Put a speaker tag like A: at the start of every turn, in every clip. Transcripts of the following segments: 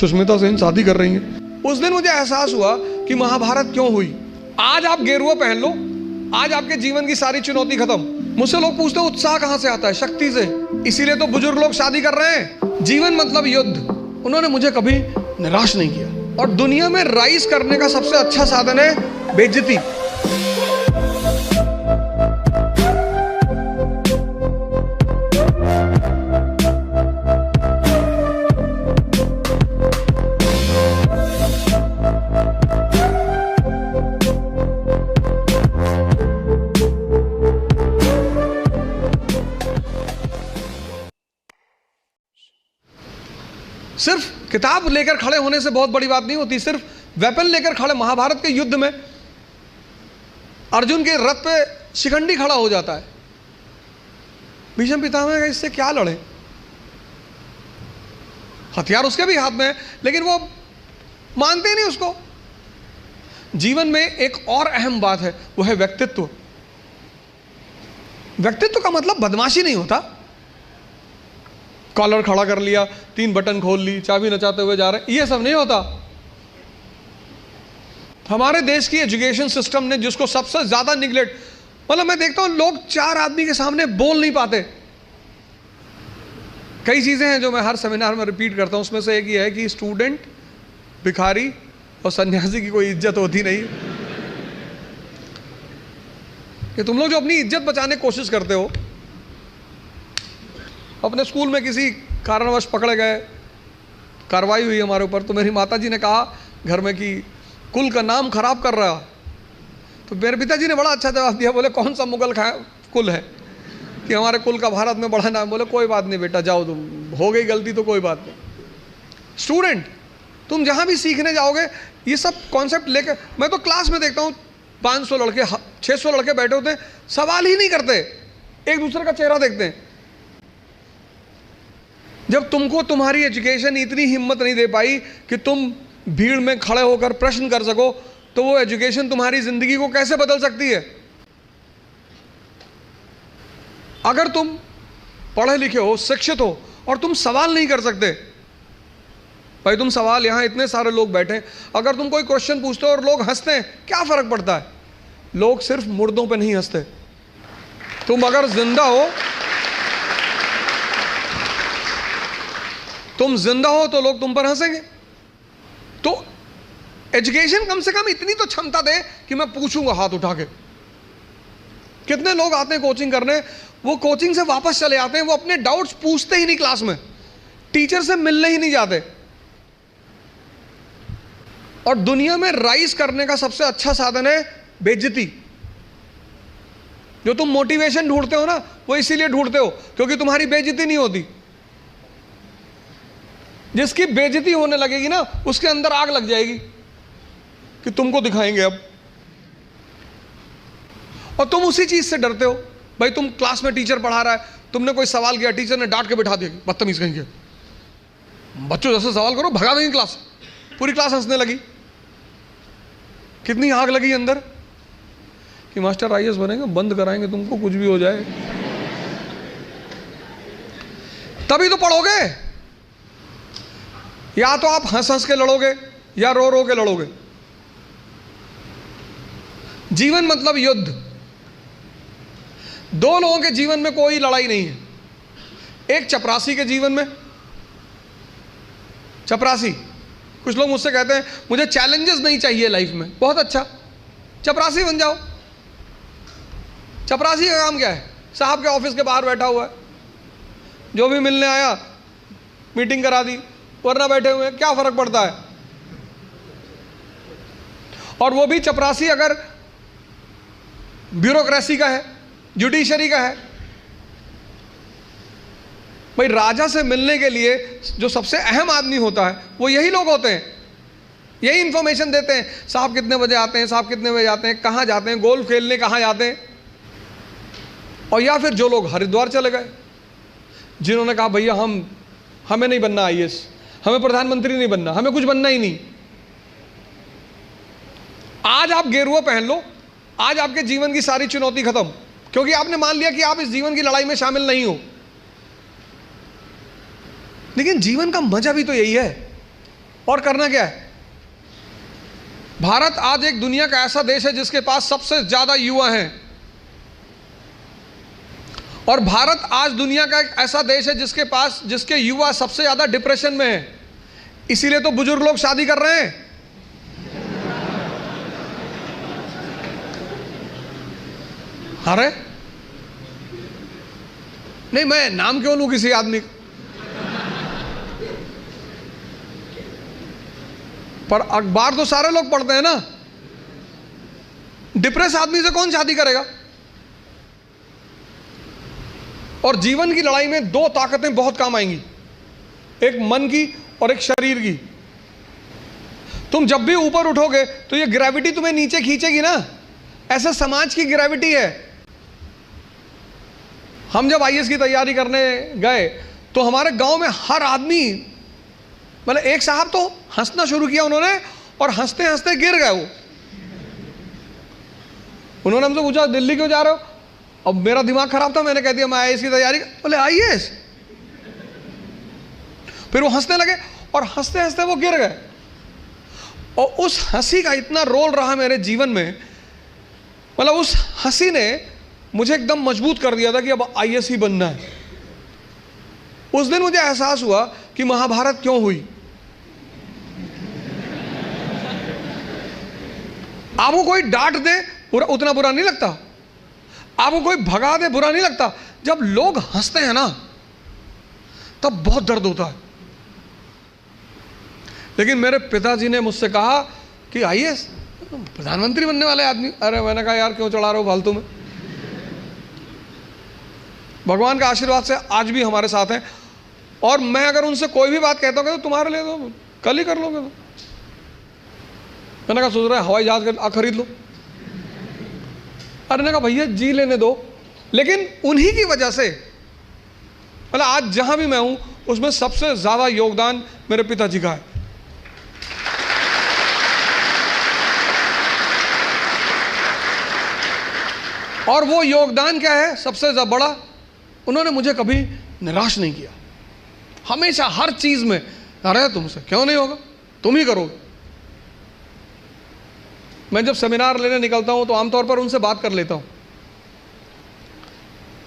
A: सुष्मिता सेन शादी कर रही हैं। उस दिन मुझे एहसास हुआ कि महाभारत क्यों हुई। आज आप गेरुआ पहन लो, आज आपके जीवन की सारी चुनौती खत्म। मुझसे लोग पूछते हैं उत्साह कहां से आता है? शक्ति से। इसीलिए तो बुजुर्ग लोग शादी कर रहे हैं। जीवन मतलब युद्ध। उन्होंने मुझे कभी निराश नहीं किया। और दुनिया में राइज करने का सबसे अच्छा साधन है बेइज्जती। सिर्फ किताब लेकर खड़े होने से बहुत बड़ी बात नहीं होती। सिर्फ वेपन लेकर खड़े, महाभारत के युद्ध में अर्जुन के रथ पे शिखंडी खड़ा हो जाता है। भीष्म पितामह का इससे क्या लड़े? हथियार उसके भी हाथ में है, लेकिन वो मानते ही नहीं उसको। जीवन में एक और अहम बात है, वो है व्यक्तित्व। व्यक्तित्व का मतलब बदमाशी नहीं होता। कॉलर खड़ा कर लिया, 3 बटन खोल ली, चाबी नचाते हुए जा रहे हैं, ये सब नहीं होता। हमारे देश की एजुकेशन सिस्टम ने जिसको सबसे ज्यादा निगलेक्ट, मतलब मैं देखता हूं लोग 4 आदमी के सामने बोल नहीं पाते। कई चीजें हैं जो मैं हर सेमिनार में रिपीट करता हूं, उसमें से एक ये है कि स्टूडेंट, भिखारी और सन्यासी की कोई इज्जत होती नहीं। कि तुम लोग जो अपनी इज्जत बचाने की कोशिश करते हो, अपने स्कूल में किसी कारणवश पकड़े गए, कार्रवाई हुई हमारे ऊपर, तो मेरी माताजी ने कहा घर में कि कुल का नाम खराब कर रहा। तो मेरे पिताजी ने बड़ा अच्छा जवाब दिया, बोले कौन सा मुगल कुल है कि हमारे कुल का भारत में बड़ा नाम। बोले कोई बात नहीं बेटा, जाओ, तुम हो गई गलती तो कोई बात नहीं। स्टूडेंट, तुम जहाँ भी सीखने जाओगे ये सब कॉन्सेप्ट लेकर, मैं तो क्लास में देखता हूँ 500 लड़के 600 लड़के बैठे होते हैं, सवाल ही नहीं करते, एक दूसरे का चेहरा देखते हैं। जब तुमको तुम्हारी एजुकेशन इतनी हिम्मत नहीं दे पाई कि तुम भीड़ में खड़े होकर प्रश्न कर सको, तो वो एजुकेशन तुम्हारी जिंदगी को कैसे बदल सकती है? अगर तुम पढ़े लिखे हो, शिक्षित हो और तुम सवाल नहीं कर सकते, भाई तुम सवाल, यहां इतने सारे लोग बैठे, अगर तुम कोई क्वेश्चन पूछते हो और लोग हंसते हैं, क्या फर्क पड़ता है? लोग सिर्फ मुर्दों पे नहीं हंसते। तुम अगर जिंदा हो, तुम जिंदा हो तो लोग तुम पर हंसेंगे। तो एजुकेशन कम से कम इतनी तो क्षमता दे कि मैं पूछूंगा हाथ उठा के। कितने लोग आते हैं कोचिंग करने, वो कोचिंग से वापस चले आते हैं, वो अपने डाउट्स पूछते ही नहीं क्लास में, टीचर से मिलने ही नहीं जाते। और दुनिया में राइज करने का सबसे अच्छा साधन है बेइज्जती। जो तुम मोटिवेशन ढूंढते हो ना, वो इसीलिए ढूंढते हो क्योंकि तुम्हारी बेइज्जती नहीं होती। जिसकी बेइज्जती होने लगेगी ना, उसके अंदर आग लग जाएगी कि तुमको दिखाएंगे अब। और तुम उसी चीज से डरते हो। भाई तुम क्लास में टीचर पढ़ा रहा है, तुमने कोई सवाल किया, टीचर ने डांट के बिठा दिया, बदतमीज कहेंगे, बच्चों जैसे सवाल करो, भगा देंगे क्लास। पूरी क्लास हंसने लगी। कितनी आग लगी अंदर कि मास्टर आईएएस बनेंगे, बंद कराएंगे तुमको, कुछ भी हो जाए। तभी तो पढ़ोगे। या तो आप हंस हंस के लड़ोगे या रो रो के लड़ोगे। जीवन मतलब युद्ध। 2 लोगों के जीवन में कोई लड़ाई नहीं है। एक चपरासी के जीवन में, चपरासी, कुछ लोग मुझसे कहते हैं मुझे चैलेंजेस नहीं चाहिए लाइफ में। बहुत अच्छा, चपरासी बन जाओ। चपरासी का काम क्या है? साहब के ऑफिस के बाहर बैठा हुआ है, जो भी मिलने आया मीटिंग करा दी, वरना बैठे हुए, क्या फर्क पड़ता है? और वो भी चपरासी अगर ब्यूरोक्रेसी का है, जुडिशरी का है। भाई राजा से मिलने के लिए जो सबसे अहम आदमी होता है वो यही लोग होते हैं। यही इंफॉर्मेशन देते हैं, साहब कितने बजे आते हैं, साहब कितने बजे आते हैं, कहाँ जाते हैं, गोल्फ खेलने कहाँ जाते हैं। और या फिर जो लोग हरिद्वार चले गए, जिन्होंने कहा भैया हमें नहीं बनना आईएएस, हमें प्रधानमंत्री नहीं बनना, हमें कुछ बनना ही नहीं। आज आप गेरुआ पहन लो, आज आपके जीवन की सारी चुनौती खत्म, क्योंकि आपने मान लिया कि आप इस जीवन की लड़ाई में शामिल नहीं हो। लेकिन जीवन का मजा भी तो यही है और करना क्या है? भारत आज एक दुनिया का ऐसा देश है जिसके पास सबसे ज्यादा युवा हैं, और भारत आज दुनिया का एक ऐसा देश है जिसके युवा सबसे ज्यादा डिप्रेशन में है। इसीलिए तो बुजुर्ग लोग शादी कर रहे हैं। अरे नहीं, मैं नाम क्यों लूं किसी आदमी का? पर अखबार तो सारे लोग पढ़ते हैं ना। डिप्रेस आदमी से कौन शादी करेगा? और जीवन की लड़ाई में दो ताकतें बहुत काम आएंगी, एक मन की और एक शरीर की। तुम जब भी ऊपर उठोगे तो ये ग्रेविटी तुम्हें नीचे खींचेगी ना, ऐसे समाज की ग्रेविटी है। हम जब आईएएस की तैयारी करने गए तो हमारे गांव में हर आदमी, मतलब एक साहब तो हंसना शुरू किया उन्होंने, और हंसते हंसते गिर गए वो। उन्होंने हमसे पूछा दिल्ली क्यों जा रहे हो? अब मेरा दिमाग खराब था, मैंने कह दिया मैं आईएएस की तैयारी। बोले आईएएस? फिर वो हंसने लगे और हंसते हंसते वो गिर गए। और उस हंसी का इतना रोल रहा मेरे जीवन में, मतलब उस हंसी ने मुझे एकदम मजबूत कर दिया था कि अब आईएएस ही बनना है। उस दिन मुझे एहसास हुआ कि महाभारत क्यों हुई। आपको कोई डांट दे उतना बुरा नहीं लगता, आपको कोई भगा दे बुरा नहीं लगता, जब लोग हंसते हैं ना तब बहुत दर्द होता है। लेकिन मेरे पिताजी ने मुझसे कहा कि आईएएस प्रधानमंत्री बनने वाले आदमी। अरे मैंने कहा यार क्यों चढ़ा रहे हो फालतू में। भगवान का आशीर्वाद से आज भी हमारे साथ हैं, और मैं अगर उनसे कोई भी बात कहता हूँ तो तुम्हारे लिए तो कल ही कर लोगे। तो मैंने कहा सोच रहे हवाई जहाज खरीद लो। अरे ने कहा भैया जी लेने दो। लेकिन उन्हीं की वजह से मतलब आज जहां भी मैं हूं उसमें सबसे ज्यादा योगदान मेरे पिताजी का है। और वो योगदान क्या है सबसे ज्यादा बड़ा? उन्होंने मुझे कभी निराश नहीं किया। हमेशा हर चीज में, अरे तुमसे क्यों नहीं होगा, तुम ही करोगे। मैं जब सेमिनार लेने निकलता हूं तो आमतौर पर उनसे बात कर लेता हूं।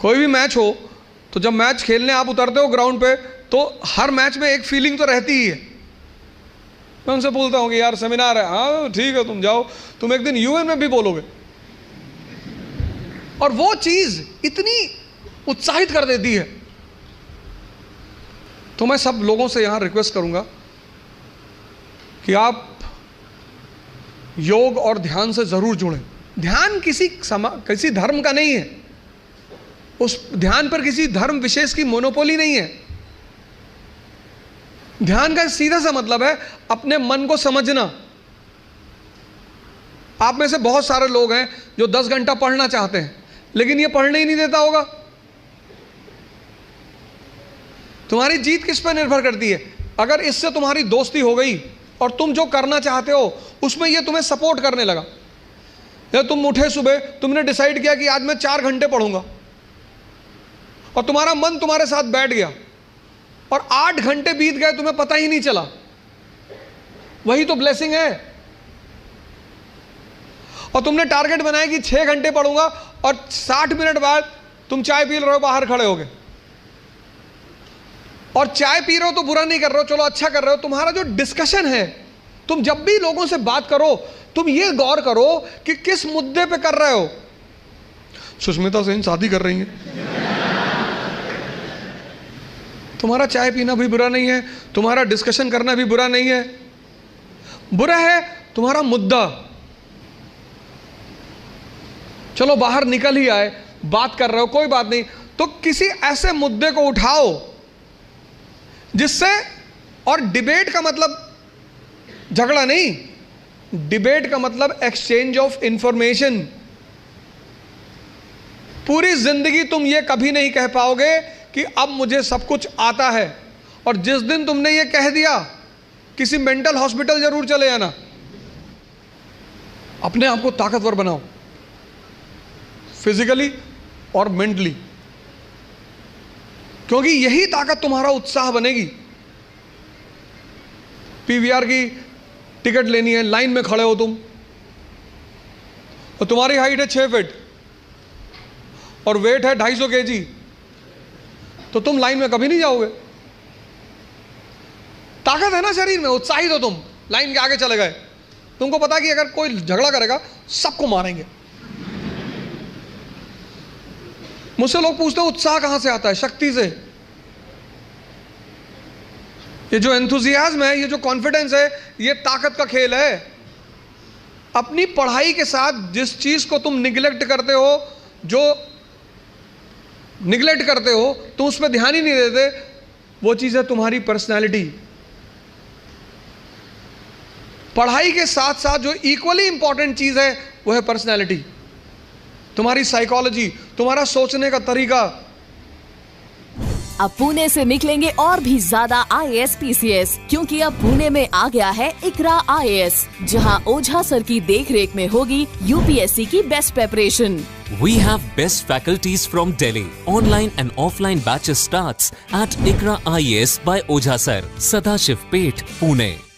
A: कोई भी मैच हो तो जब मैच खेलने आप उतरते हो ग्राउंड पे तो हर मैच में एक फीलिंग तो रहती ही है। मैं उनसे बोलता हूं कि यार सेमिनार है, हाँ ठीक है तुम जाओ, तुम एक दिन यूएन में भी बोलोगे। और वो चीज इतनी उत्साहित कर देती है। तो मैं सब लोगों से यहां रिक्वेस्ट करूंगा कि आप योग और ध्यान से जरूर जुड़ें। ध्यान किसी धर्म का नहीं है, उस ध्यान पर किसी धर्म विशेष की मोनोपोली नहीं है। ध्यान का सीधा सा मतलब है अपने मन को समझना। आप में से बहुत सारे लोग हैं जो 10 घंटा पढ़ना चाहते हैं लेकिन ये पढ़ने ही नहीं देता होगा। तुम्हारी जीत किस पर निर्भर करती है? अगर इससे तुम्हारी दोस्ती हो गई और तुम जो करना चाहते हो उसमें ये तुम्हें सपोर्ट करने लगा, या तुम उठे सुबह, तुमने डिसाइड किया कि आज मैं 4 घंटे पढ़ूंगा और तुम्हारा मन तुम्हारे साथ बैठ गया और 8 घंटे बीत गए तुम्हें पता ही नहीं चला, वही तो ब्लेसिंग है। और तुमने टारगेट बनाया कि 6 घंटे पढ़ूंगा और 60 मिनट बाद तुम चाय पी रहे हो, बाहर खड़े हो गए, और चाय पी रहे हो तो बुरा नहीं कर रहे हो, चलो अच्छा कर रहे हो। तुम्हारा जो डिस्कशन है, तुम जब भी लोगों से बात करो तुम ये गौर करो कि किस मुद्दे पे कर रहे हो। सुष्मिता सेन शादी कर रही है, तुम्हारा चाय पीना भी बुरा नहीं है, तुम्हारा डिस्कशन करना भी बुरा नहीं है। बुरा है तुम्हारा मुद्दा। चलो बाहर निकल ही आए, बात कर रहे हो, कोई बात नहीं, तो किसी ऐसे मुद्दे को उठाओ जिससे, और डिबेट का मतलब झगड़ा नहीं, डिबेट का मतलब एक्सचेंज ऑफ इंफॉर्मेशन। पूरी जिंदगी तुम ये कभी नहीं कह पाओगे कि अब मुझे सब कुछ आता है, और जिस दिन तुमने ये कह दिया किसी मेंटल हॉस्पिटल जरूर चले जाना। अपने आप को ताकतवर बनाओ, फिजिकली और मेंटली, क्योंकि यही ताकत तुम्हारा उत्साह बनेगी। पीवीआर की टिकट लेनी है, लाइन में खड़े हो तुम, और तुम्हारी हाइट है 6 फीट और वेट है 250 kg, तो तुम लाइन में कभी नहीं जाओगे। ताकत है ना शरीर में, उत्साहित हो तुम, लाइन के आगे चले गए। तुमको पता कि अगर कोई झगड़ा करेगा सबको मारेंगे। मुझसे लोग पूछते हैं उत्साह कहां से आता है? शक्ति से। ये जो एंथुजियाज्म है, ये जो कॉन्फिडेंस है, ये ताकत का खेल है। अपनी पढ़ाई के साथ जिस चीज को तुम निगलेक्ट करते हो, जो निगलेक्ट करते हो, तुम उस पर ध्यान ही नहीं देते, वो चीज है तुम्हारी पर्सनैलिटी। पढ़ाई के साथ साथ जो इक्वली इंपॉर्टेंट चीज है वो है पर्सनैलिटी, तुम्हारी साइकोलॉजी, तुम्हारा सोचने का तरीका।
B: अब पुणे से निकलेंगे और भी ज्यादा IAS PCS, क्योंकि अब पुणे में आ गया है इकरा IAS, जहां ओझा सर की देखरेख में होगी UPSC की best preparation.
C: We have best faculties from Delhi. Online and offline batches starts at Ikra IAS by Ojha Sir, Sadashiv Peth, Pune.